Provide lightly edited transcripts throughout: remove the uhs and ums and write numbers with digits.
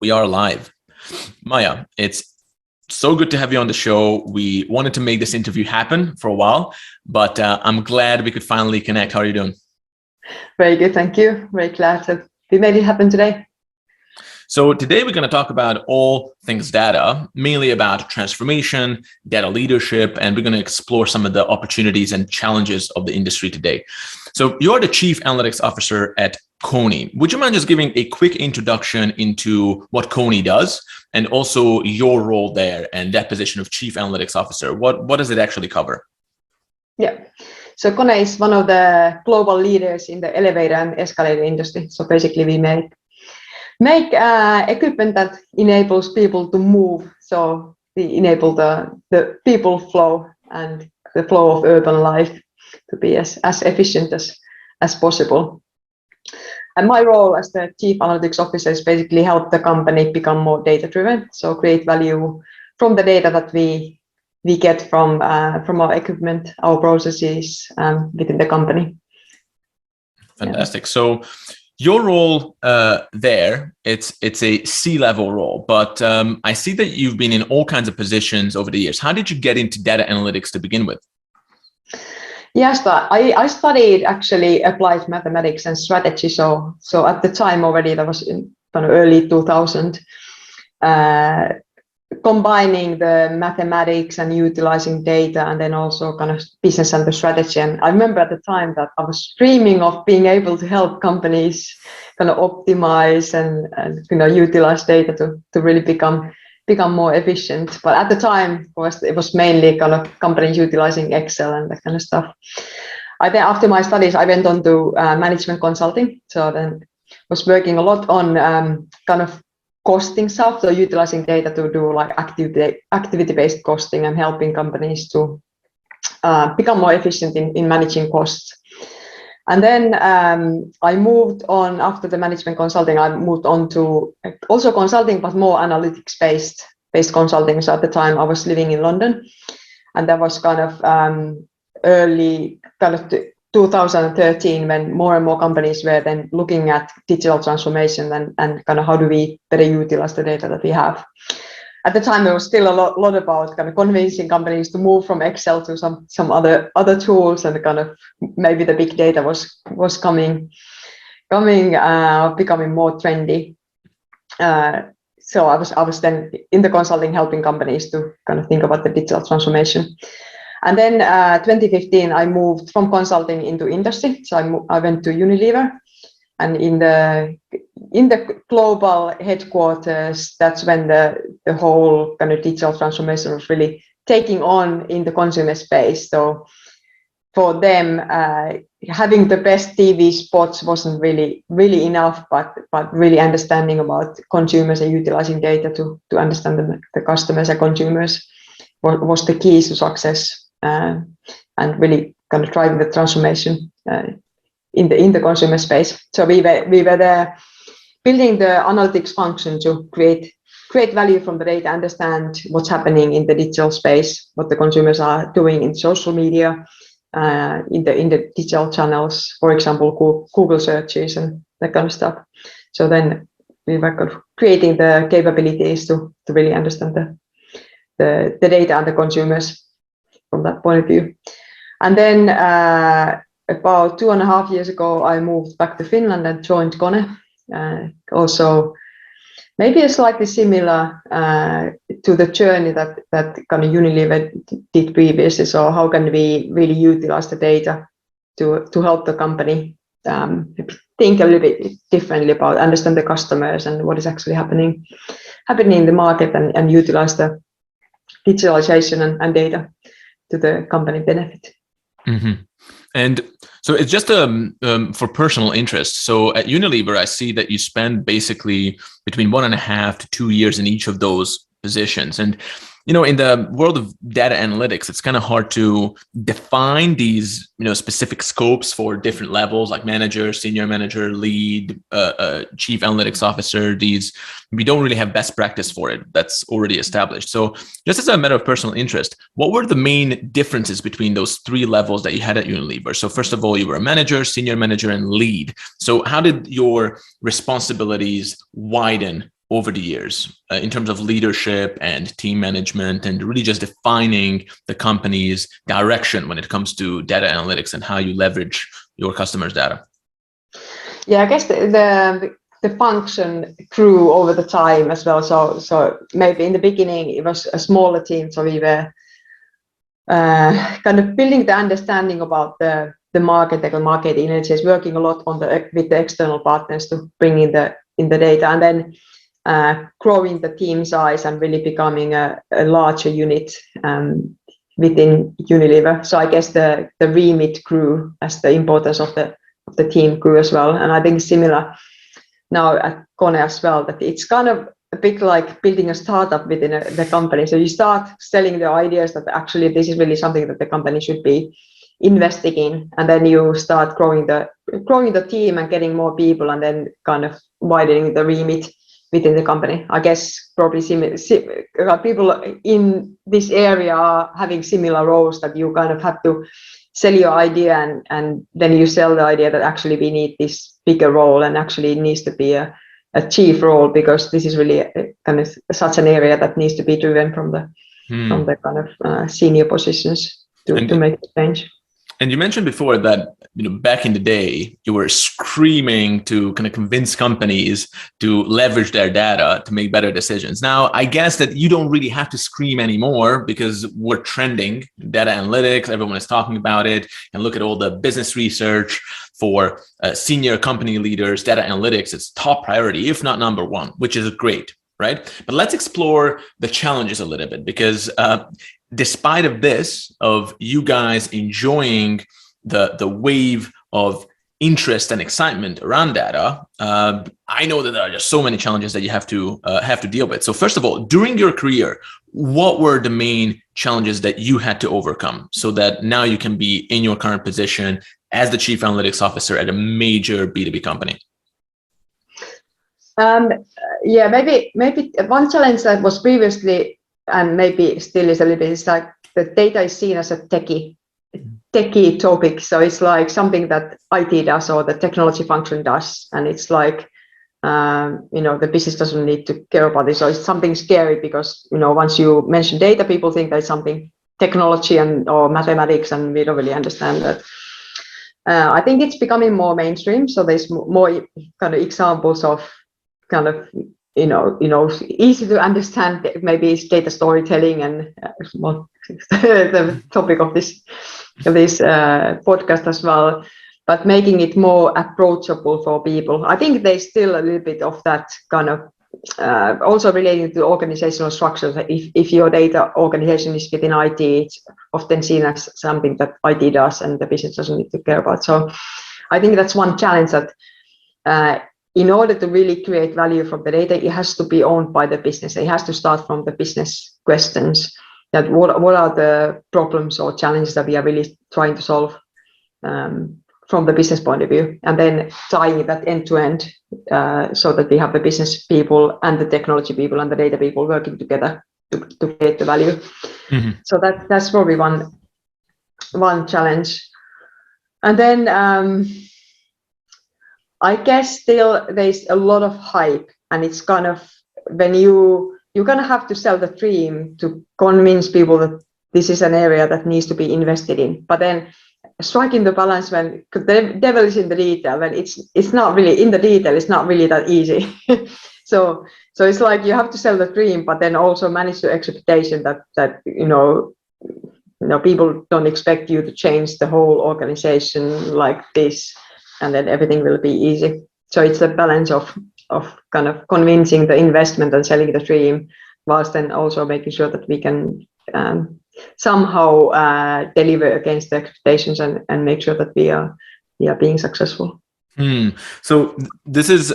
We are live. Maija, it's so good to have you on the show. We wanted to make this interview happen for a while, but I'm glad we could finally connect. How are you doing? Very good, thank you. Very glad that we made it happen today. So today we're going to talk about all things data, mainly about transformation, data leadership, and we're going to explore some of the opportunities and challenges of the industry today. So you're the Chief Analytics Officer at KONE. Would you mind just giving a quick introduction into what KONE does and also your role there and that position of Chief Analytics Officer? What does it actually cover? Yeah, so KONE is one of the global leaders in the elevator and escalator industry. So basically we make equipment that enables people to move. So we enable the people flow and the flow of urban life to be as efficient as possible. And my role as the Chief Analytics Officer is basically help the company become more data-driven, so create value from the data that we get from our equipment, our processes within the company. Fantastic. Yeah. So your role there, it's a C-level role, but I see that you've been in all kinds of positions over the years. How did you get into data analytics to begin with? Yes, I studied actually applied mathematics and strategy. So at the time already, that was in kind of early 2000, combining the mathematics and utilizing data and then also kind of business and the strategy. And I remember at the time that I was dreaming of being able to help companies kind of optimize and utilize data to really become more efficient. But at the time, of course, it was mainly kind of companies utilizing Excel and that kind of stuff. After my studies, I went on to management consulting. So then was working a lot on kind of costing stuff, so utilizing data to do like activity-based costing and helping companies to become more efficient in managing costs. And then I moved on after the management consulting. I moved on to also consulting, but more analytics-based consulting. So at the time, I was living in London, and that was kind of early kind of 2013 when more and more companies were then looking at digital transformation and kind of how do we better utilize the data that we have. At the time, there was still a lot about kind of convincing companies to move from Excel to some other tools, and kind of maybe the big data was becoming more trendy. So I was then in the consulting helping companies to kind of think about the digital transformation. And then 2015, I moved from consulting into industry. So I went to Unilever, and in the global headquarters, that's when the whole kind of digital transformation was really taking on in the consumer space. So for them, having the best TV spots wasn't really enough, but really understanding about consumers and utilizing data to understand the customers and consumers was the key to success, and really kind of driving the transformation in the consumer space. So we were there building the analytics function to create value from the data, understand what's happening in the digital space, what the consumers are doing in social media, in the digital channels, for example, Google searches and that kind of stuff. So then we were kind of creating the capabilities to really understand the data and the consumers from that point of view. And then about 2.5 years ago, I moved back to Finland and joined KONE. Also, maybe slightly similar to the journey that kind of Unilever did previously. So how can we really utilize the data to help the company think a little bit differently about understand the customers and what is actually happening in the market and utilize the digitalization and data to the company benefit. Mm-hmm. And so it's just for personal interest. So at Unilever, I see that you spend basically between 1.5 to 2 years in each of those positions. And, in the world of data analytics, it's kind of hard to define these, specific scopes for different levels like manager, senior manager, lead, chief analytics officer. We don't really have best practice for it. That's already established. So just as a matter of personal interest, what were the main differences between those 3 levels that you had at Unilever? So first of all, you were a manager, senior manager, and lead. So how did your responsibilities widen over the years in terms of leadership and team management, and really just defining the company's direction when it comes to data analytics and how you leverage your customers' data? Yeah, I guess the function grew over the time as well. So maybe in the beginning it was a smaller team, so we were kind of building the understanding about the market, the market intelligence, working a lot with the external partners to bring in the data, and then growing the team size and really becoming a larger unit within Unilever. So I guess the remit grew as the importance of the team grew as well. And I think similar now at KONE as well, that it's kind of a bit like building a startup within the company. So you start selling the ideas that actually this is really something that the company should be investing in, and then you start growing the team and getting more people, and then kind of widening the remit within the company. I guess probably people in this area are having similar roles, that you kind of have to sell your idea, and then you sell the idea that actually we need this bigger role, and actually it needs to be a chief role, because this is really kind of such an area that needs to be driven from the kind of senior positions to make the change. And you mentioned before that, back in the day, you were screaming to kind of convince companies to leverage their data to make better decisions. Now, I guess that you don't really have to scream anymore, because we're trending data analytics. Everyone is talking about it. And look at all the business research for senior company leaders. Data analytics is top priority, if not number one, which is great, right? But let's explore the challenges a little bit, because despite of you guys enjoying the wave of interest and excitement around data, I know that there are just so many challenges that you have to deal with. So first of all, during your career, what were the main challenges that you had to overcome so that now you can be in your current position as the chief analytics officer at a major B2B company? Yeah, maybe one challenge that was previously, and maybe still is a little bit, is like the data is seen as a techie topic. So it's like something that IT does or the technology function does. And it's like, the business doesn't need to care about this. So it's something scary because, once you mention data, people think there's something technology or mathematics, and we don't really understand that. I think it's becoming more mainstream. So there's more kind of examples of kind of, easy to understand. Maybe it's data storytelling, and the topic of this podcast as well, but making it more approachable for people. I think there's still a little bit of that kind of also relating to organizational structures. If your data organization is within IT, it's often seen as something that IT does and the business doesn't need to care about. So I think that's one challenge, that in order to really create value from the data, it has to be owned by the business. It has to start from the business questions, that what are the problems or challenges that we are really trying to solve from the business point of view, and then tying that end to end, so that we have the business people and the technology people and the data people working together to create the value. Mm-hmm. So that's probably one challenge. And then I guess still there's a lot of hype, and it's kind of when you're gonna have to sell the dream to convince people that this is an area that needs to be invested in. But then striking the balance when the devil is in the detail, when it's not really in the detail, it's not really that easy. so it's like you have to sell the dream, but then also manage the expectation that people don't expect you to change the whole organization like this, and then everything will be easy. So it's a balance of kind of convincing the investment and selling the dream, whilst then also making sure that we can somehow deliver against the expectations and make sure that we are being successful. So this is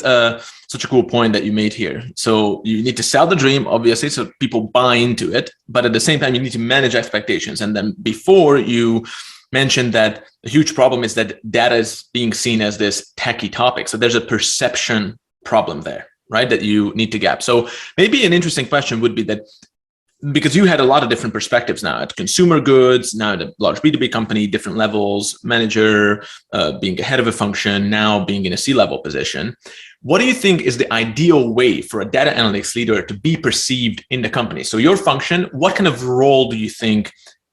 such a cool point that you made here. So you need to sell the dream, obviously, so people buy into it, but at the same time, you need to manage expectations. And then before you mentioned that a huge problem is that data is being seen as this techie topic. So there's a perception problem there, right, that you need to gap. So maybe an interesting question would be that because you had a lot of different perspectives now at consumer goods, now at a large B2B company, different levels, manager, being a head of a function, now being in a C-level position. What do you think is the ideal way for a data analytics leader to be perceived in the company? So your function, what kind of role do you think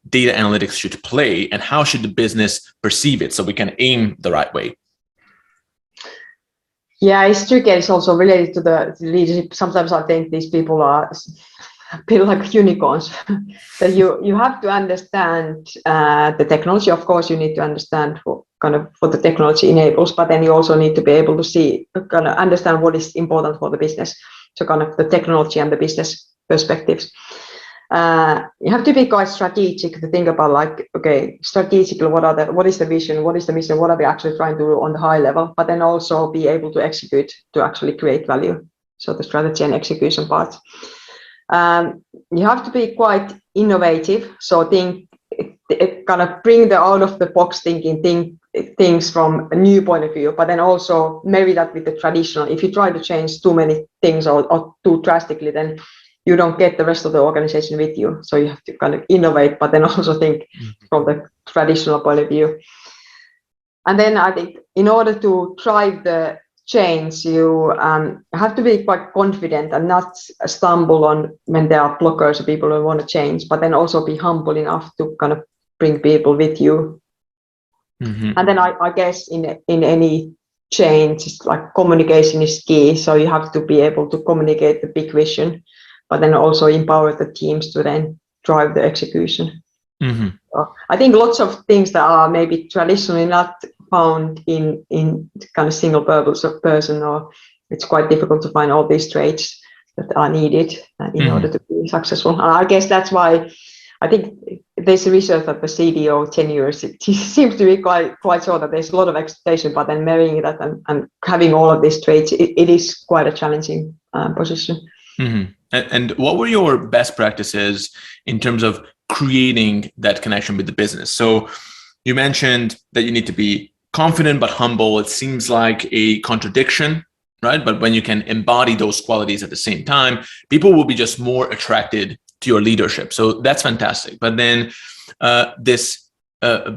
data analytics should play, and how should the business perceive it so we can aim the right way? Yeah, it's tricky. It's also related to the leadership. Sometimes I think these people are feel like unicorns. That you have to understand the technology. Of course, you need to understand what the technology enables, but then you also need to be able to see, understand what is important for the business. So the technology and the business perspectives. You have to be quite strategic to think about strategically, what is the vision, what is the mission, what are we actually trying to do on the high level, but then also be able to execute to actually create value. So the strategy and execution part. You have to be quite innovative. So bring the out of the box thinking, things from a new point of view, but then also marry that with the traditional. If you try to change too many things or too drastically, then you don't get the rest of the organization with you. So you have to innovate, but then also think from the traditional point of view. And then I think in order to drive the change, you have to be quite confident and not stumble on when there are blockers or people who want to change, but then also be humble enough to bring people with you. Mm-hmm. And then I guess in any change, it's communication is key. So you have to be able to communicate the big vision, but then also empower the teams to then drive the execution. Mm-hmm. So I think lots of things that are maybe traditionally not found in single purpose person, or it's quite difficult to find all these traits that are needed in order to be successful. And I guess that's why I think there's a research that the CDO tenures, it seems to be quite sure that there's a lot of expectation, but then marrying that and having all of these traits, it is quite a challenging position. Mm-hmm. And what were your best practices in terms of creating that connection with the business? So you mentioned that you need to be confident but humble. It seems like a contradiction, right? But when you can embody those qualities at the same time, people will be just more attracted to your leadership. So that's fantastic. But then this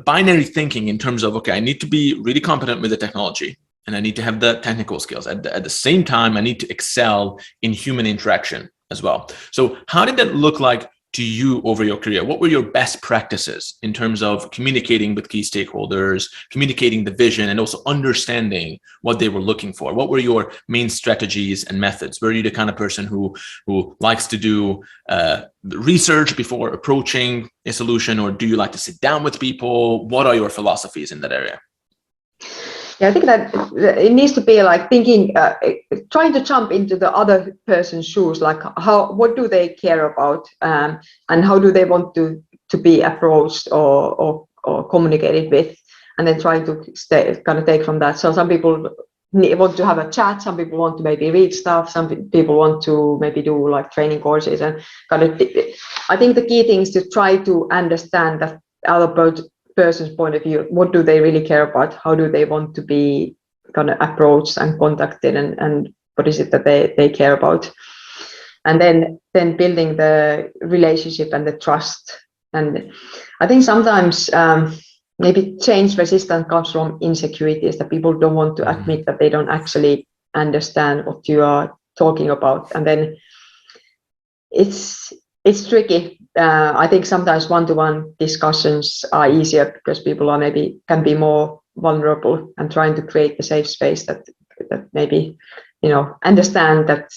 binary thinking in terms of, okay, I need to be really competent with the technology, and I need to have the technical skills. At the same time, I need to excel in human interaction as well. So how did that look like to you over your career? What were your best practices in terms of communicating with key stakeholders, communicating the vision, and also understanding what they were looking for? What were your main strategies and methods? Were you the kind of person who likes to do research before approaching a solution, or do you like to sit down with people? What are your philosophies in that area? Yeah, I think that it needs to be thinking, trying to jump into the other person's shoes, what do they care about, and how do they want to be approached or communicated with, and then trying to take from that. So some people want to have a chat, some people want to maybe read stuff, some people want to maybe do training courses, and I think the key thing is to try to understand that other person's point of view. What do they really care about? How do they want to be approached and contacted, and what is it that they care about? And then building the relationship and the trust. And I think sometimes maybe change resistance comes from insecurities, that people don't want to admit that they don't actually understand what you are talking about. And then it's tricky. I think sometimes one-to-one discussions are easier because people can be more vulnerable, and trying to create a safe space that maybe, understand that,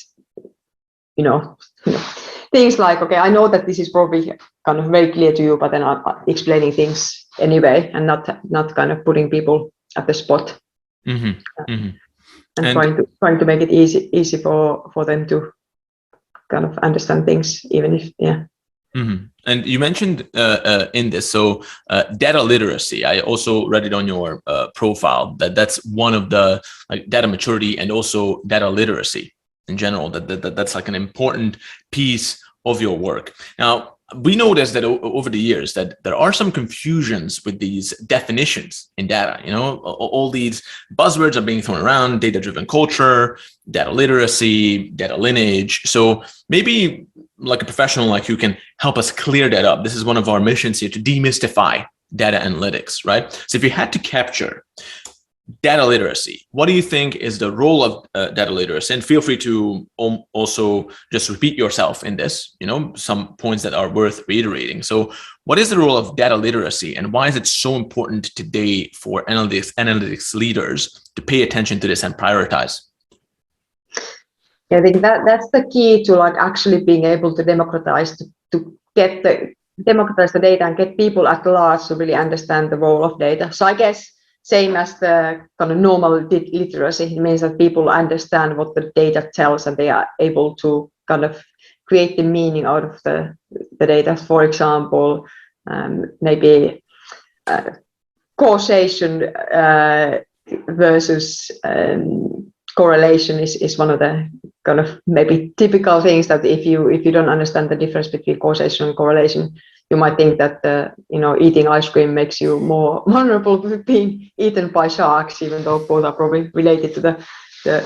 things like, okay, I know that this is probably very clear to you, but then I'm explaining things anyway, and not putting people at the spot. Mm-hmm. Mm-hmm. And trying to make it easy for them to understand things, even if, yeah. Mm-hmm. And you mentioned in this, so data literacy, I also read it on your profile, that's one of the data maturity and also data literacy in general, that's an important piece of your work. Now, we noticed that over the years that there are some confusions with these definitions in data. All these buzzwords are being thrown around: data-driven culture, data literacy, data lineage. So maybe like a professional like you can help us clear that up. This is one of our missions here, to demystify data analytics, right? So if you had to capture data literacy, what do you think is the role of data literacy? And feel free to also just repeat yourself in this, some points that are worth reiterating. So what is the role of data literacy, and why is it so important today for analytics leaders to pay attention to this and prioritize? Yeah, I think that's the key to like actually being able to democratize the data and get people at large to really understand the role of data. So I guess same as the kind of normal literacy, it means that people understand what the data tells and they are able to kind of create the meaning out of the data. For example, maybe causation versus correlation is one of the kind of maybe typical things that if you don't understand the difference between causation and correlation, you might think that eating ice cream makes you more vulnerable to being eaten by sharks, even though both are probably related to the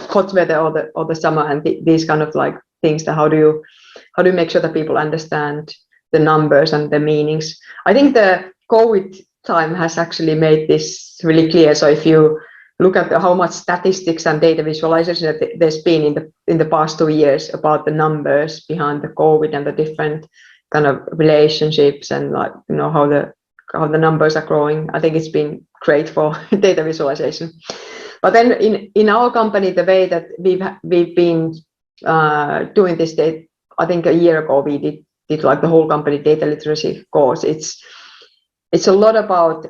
hot weather or the summer and these kind of like things. That how do you make sure that people understand the numbers and the meanings? I think the COVID time has actually made this really clear. So if you look at how much statistics and data visualization that there's been in the past 2 years about the numbers behind the COVID and the different kind of relationships and like how the numbers are growing, I think it's been great for data visualization. But then in our company, the way that we've been doing this, I think a year ago we did like the whole company data literacy course. It's a lot about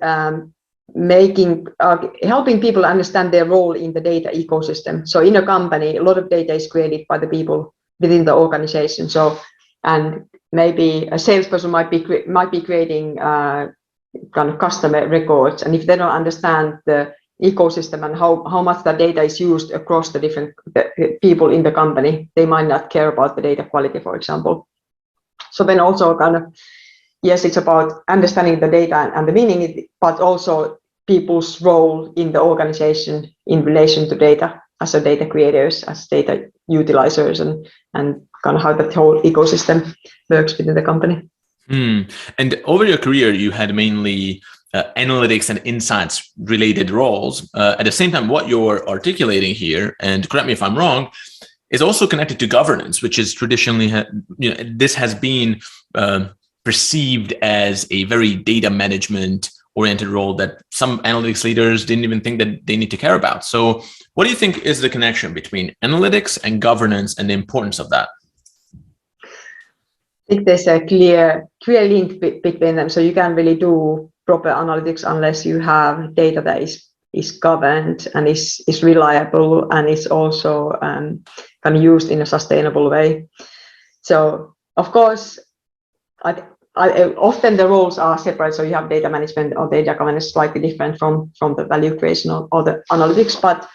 helping people understand their role in the data ecosystem. So in a company, a lot of data is created by the people within the organization. So and maybe a salesperson might be creating kind of customer records, and if they don't understand the ecosystem and how much that data is used across the different people in the company, they might not care about the data quality, for example. So then also kind of, yes, it's about understanding the data and the meaning, but also people's role in the organization in relation to data as a data creators, as data utilizers, and kind of how that whole ecosystem works within the company. And over your career, you had mainly analytics and insights related roles. At the same time, what you're articulating here, and correct me if I'm wrong, is also connected to governance, which is traditionally, this has been perceived as a very data management oriented role that some analytics leaders didn't even think that they need to care about. So what do you think is the connection between analytics and governance and the importance of that? I think there's a clear link between them. So you can't really do proper analytics unless you have data that is governed and is reliable and is also kind of used in a sustainable way. So of course, often the roles are separate. So you have data management or data governance slightly different from the value creation or the analytics, but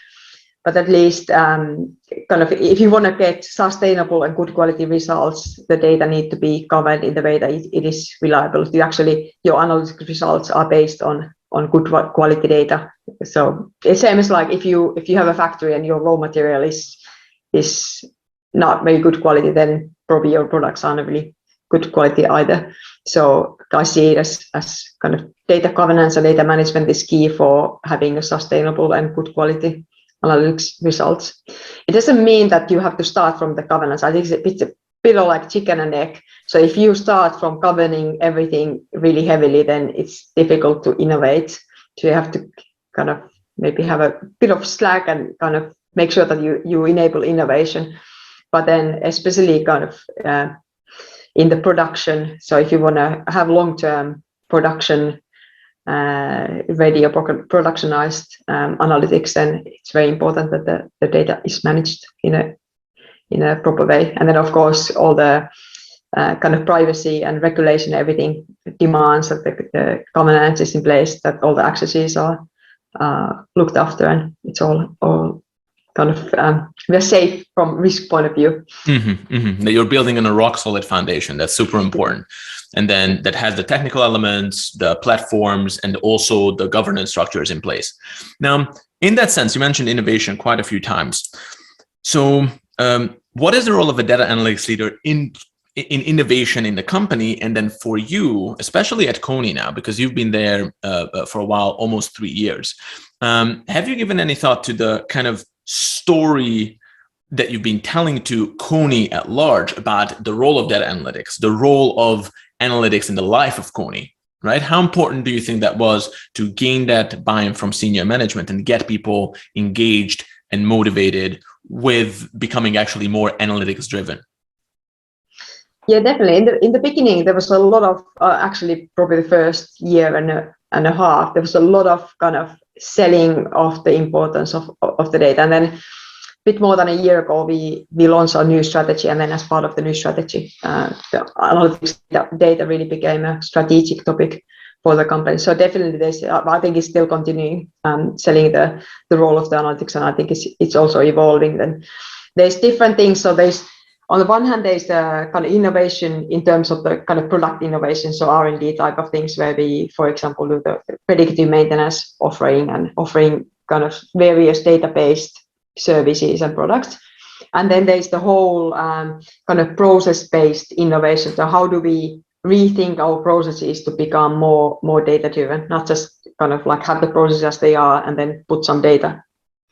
at least kind of if you want to get sustainable and good quality results, the data need to be governed in the way that it is reliable. Your analytics results are based on good quality data. So it's same as like if you have a factory and your raw material is not very good quality, then probably your products aren't really good quality either. So I see it as kind of data governance and data management is key for having a sustainable and good quality analytics results. It doesn't mean that you have to start from the governance. I think it's a bit of like chicken and egg. So if you start from governing everything really heavily, then it's difficult to innovate. So you have to kind of maybe have a bit of slack and kind of make sure that you enable innovation. But then especially kind of in the production. So if you want to have long-term production ready or productionized analytics, then it's very important that the data is managed in a proper way. And then of course all the kind of privacy and regulation, everything demands that the governance is in place, that all the accesses are looked after, and it's all kind of we're safe from risk point of view. That you're building on a rock solid foundation. That's super important. and then that has the technical elements, the platforms, and also the governance structures in place. Now, in that sense, you mentioned innovation quite a few times. So what is the role of a data analytics leader in innovation in the company? And then for you, especially at KONE now, because you've been there for a while, almost 3 years, have you given any thought to the kind of story that you've been telling to KONE at large about the role of data analytics, the role of analytics in the life of KONE, right? How important do you think that was to gain that buy-in from senior management and get people engaged and motivated with becoming actually more analytics driven? Yeah, definitely. In the beginning, there was a lot of actually probably the first year and a half, there was a lot of kind of selling of the importance of the data. And then a bit more than a year ago, we launched our new strategy. And then as part of the new strategy, the analytics data really became a strategic topic for the company. So definitely this, I think, is still continuing selling the role of the analytics. And I think it's also evolving. Then there's different things. So there's, on the one hand, there's the kind of innovation in terms of the kind of product innovation, so R&D type of things, where we, for example, do the predictive maintenance offering and offering kind of various data-based services and products. And then there's the whole kind of process-based innovation. So how do we rethink our processes to become more data-driven, not just kind of like have the processes as they are and then put some data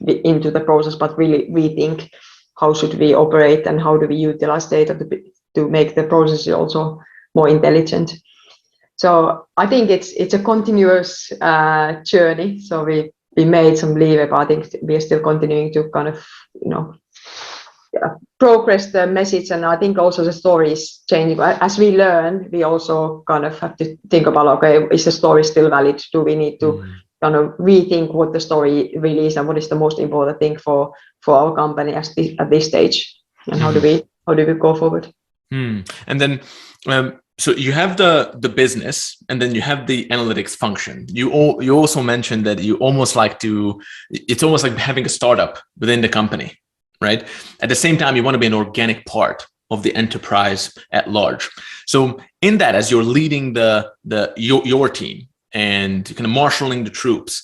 into the process, but really rethink how should we operate and how do we utilize data to make the processes also more intelligent. So I think it's a continuous journey. So we made some leeway, but I think we are still continuing to kind of, progress the message. And I think also the story is changing. As we learn, we also kind of have to think about, okay, is the story still valid? Do we need to kind of rethink what the story really is and what is the most important thing for our company at this stage, and how do we go forward? And then so you have the business, and then you have the analytics function. You also mentioned that you almost like to, it's almost like having a startup within the company, right? At the same time, you want to be an organic part of the enterprise at large. So in that, as you're leading your team and kind of marshaling the troops,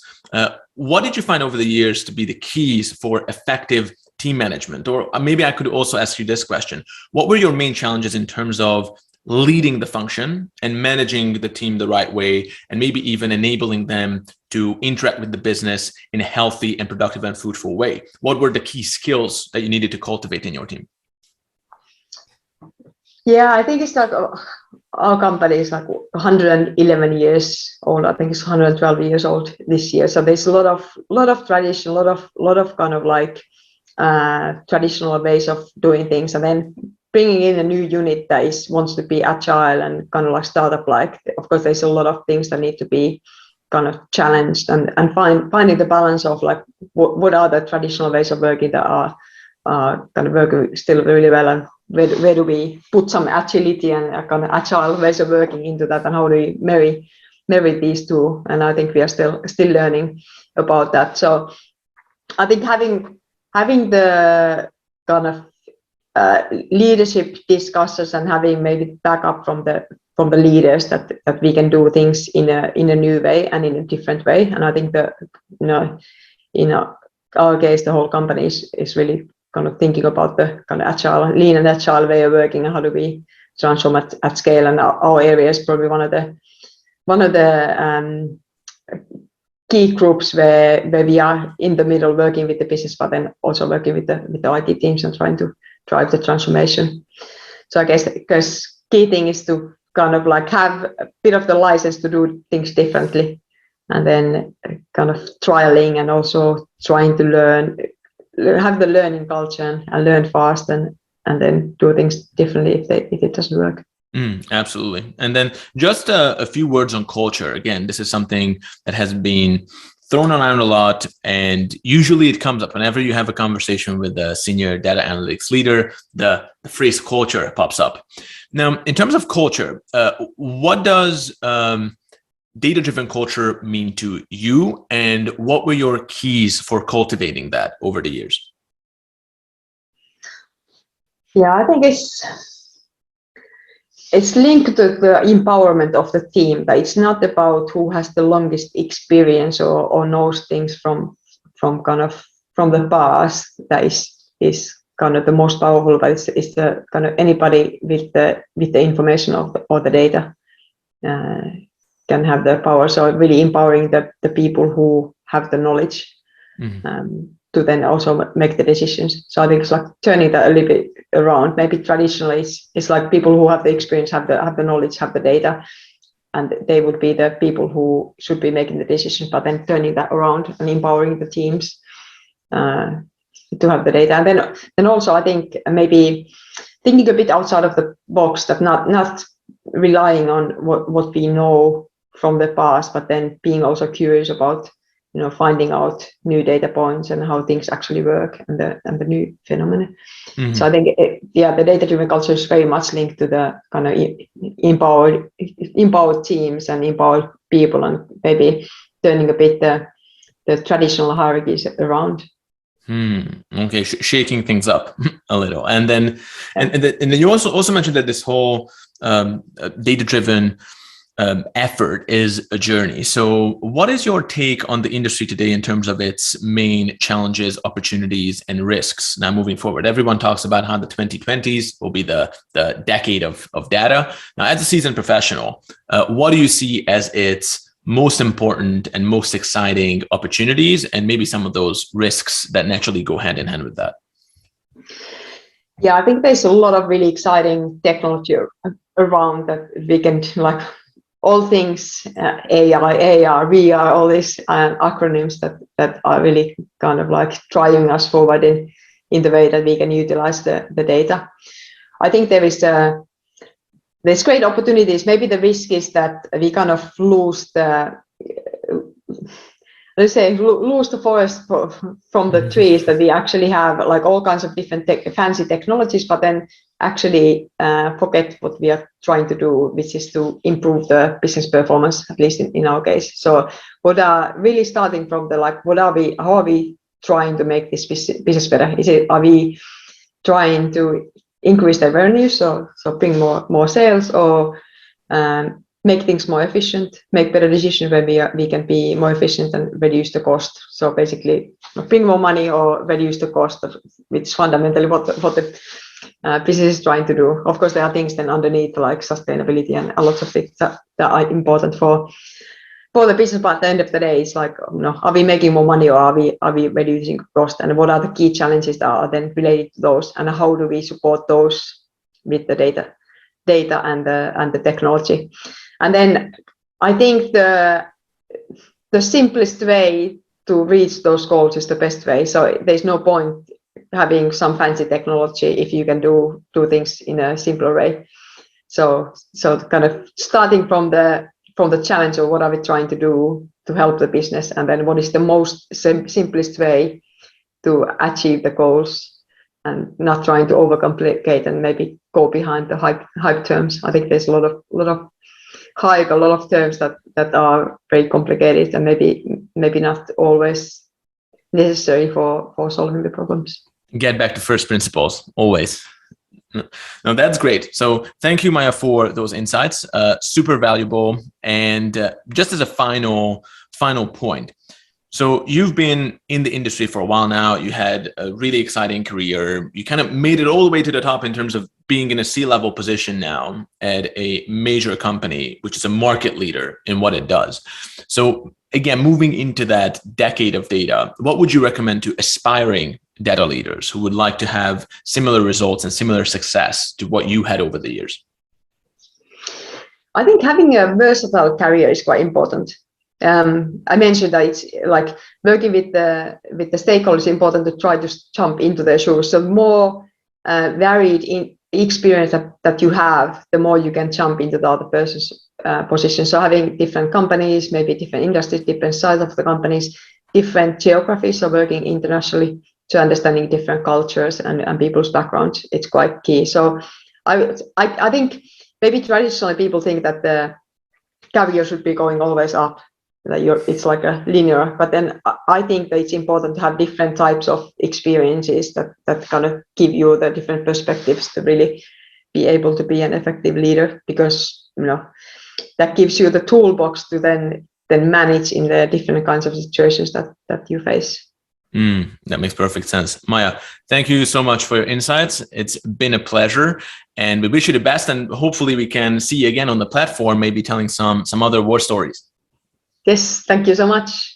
what did you find over the years to be the keys for effective team management? Or maybe I could also ask you this question: what were your main challenges in terms of leading the function and managing the team the right way, and maybe even enabling them to interact with the business in a healthy and productive and fruitful way? What were the key skills that you needed to cultivate in your team? Yeah, I think it's like our company is like 111 years old. I think it's 112 years old this year. So there's a lot of tradition, a lot of kind of like traditional ways of doing things, and then bringing in a new unit that wants to be agile and kind of like startup like. Of course, there's a lot of things that need to be kind of challenged, and finding the balance of like what are the traditional ways of working that are kind of working still really well, and where do we put some agility and a kind of agile ways of working into that, and how do we marry these two? And I think we are still learning about that. So I think having the kind of leadership discussions and having maybe backup from the leaders that we can do things in a new way and in a different way. And I think that in our case, the whole company is really kind of thinking about the kind of agile, lean and agile way of working, and how do we transform at scale. And our area is probably one of the key groups where we are in the middle working with the business, but then also working with the IT teams and trying to drive the transformation. So I guess because key thing is to kind of like have a bit of the license to do things differently, and then kind of trialing and also trying to have the learning culture and learn fast and then do things differently if it doesn't work. Absolutely. And then just a few words on culture. Again, this is something that has been thrown around a lot, and usually it comes up whenever you have a conversation with a senior data analytics leader. The phrase culture pops up. Now, in terms of culture, what does data-driven culture mean to you, and what were your keys for cultivating that over the years? Yeah, I think it's linked to the empowerment of the team. That it's not about who has the longest experience or knows things from the past. That is kind of the most powerful, but it's the kind of anybody with the information or the data can have the power. So really empowering the people who have the knowledge to then also make the decisions. So I think it's like turning that a little bit around. Maybe traditionally it's like people who have the experience, have the knowledge, have the data, and they would be the people who should be making the decisions, but then turning that around and empowering the teams to have the data. And then also I think maybe thinking a bit outside of the box, that not relying on what we know from the past, but then being also curious about finding out new data points and how things actually work and the new phenomena. So I think the data-driven culture is very much linked to the kind of empowered teams and empowered people, and maybe turning a bit the traditional hierarchies around. Okay, shaking things up a little, and then you also mentioned that this whole data-driven effort is a journey. So what is your take on the industry today in terms of its main challenges, opportunities, and risks now moving forward? Everyone talks about how the 2020s will be the decade of data. Now, as a seasoned professional, what do you see as its most important and most exciting opportunities, and maybe some of those risks that naturally go hand in hand with that? Yeah, I think there's a lot of really exciting technology around that we can, like all things AI, AR, VR, all these acronyms that are really kind of like driving us forward in the way that we can utilize the data. I think there's great opportunities. Maybe the risk is that we kind of lose the forest from the trees, that we actually have like all kinds of different fancy technologies, but then actually forget what we are trying to do, which is to improve the business performance, at least in our case. So what are really starting from how are we trying to make this business better? Are we trying to increase the revenue, so bring more sales, or make things more efficient, make better decisions where we can be more efficient and reduce the cost? So basically bring more money or reduce the cost, which is fundamentally what the business is trying to do. Of course, there are things then underneath like sustainability and a lot of things that are important for the business, but at the end of the day, it's like, are we making more money, or are we reducing cost, and what are the key challenges that are then related to those, and how do we support those with the data and the technology? And then I think the simplest way to reach those goals is the best way. So there's no point having some fancy technology if you can do things in a simpler way. So kind of starting from the challenge of what are we trying to do to help the business, and then what is the most simplest way to achieve the goals, and not trying to overcomplicate and maybe go behind the hype terms. I think there's a lot of hype, a lot of terms that are very complicated and maybe not always necessary for solving the problems. Get back to first principles always. No, that's great. So thank you, Maija, for those insights. Super valuable. And just as a final point, so you've been in the industry for a while now. You had a really exciting career. You kind of made it all the way to the top in terms of being in a C-level position now at a major company, which is a market leader in what it does. So again, moving into that decade of data, what would you recommend to aspiring data leaders who would like to have similar results and similar success to what you had over the years? I think having a versatile career is quite important. I mentioned that it's like working with the stakeholders is important to try to jump into their shoes. So more varied in experience that you have, the more you can jump into the other person's position. So having different companies, maybe different industries, different size of the companies, different geographies, so working internationally, to understanding different cultures and people's backgrounds, it's quite key. So I think maybe traditionally people think that the career should be going always up, that it's like a linear, but then I think that it's important to have different types of experiences that kind of give you the different perspectives to really be able to be an effective leader, because that gives you the toolbox to then manage in the different kinds of situations that you face. That makes perfect sense. Maija, thank you so much for your insights. It's been a pleasure, and we wish you the best, and hopefully we can see you again on the platform, maybe telling some other war stories. Yes, thank you so much.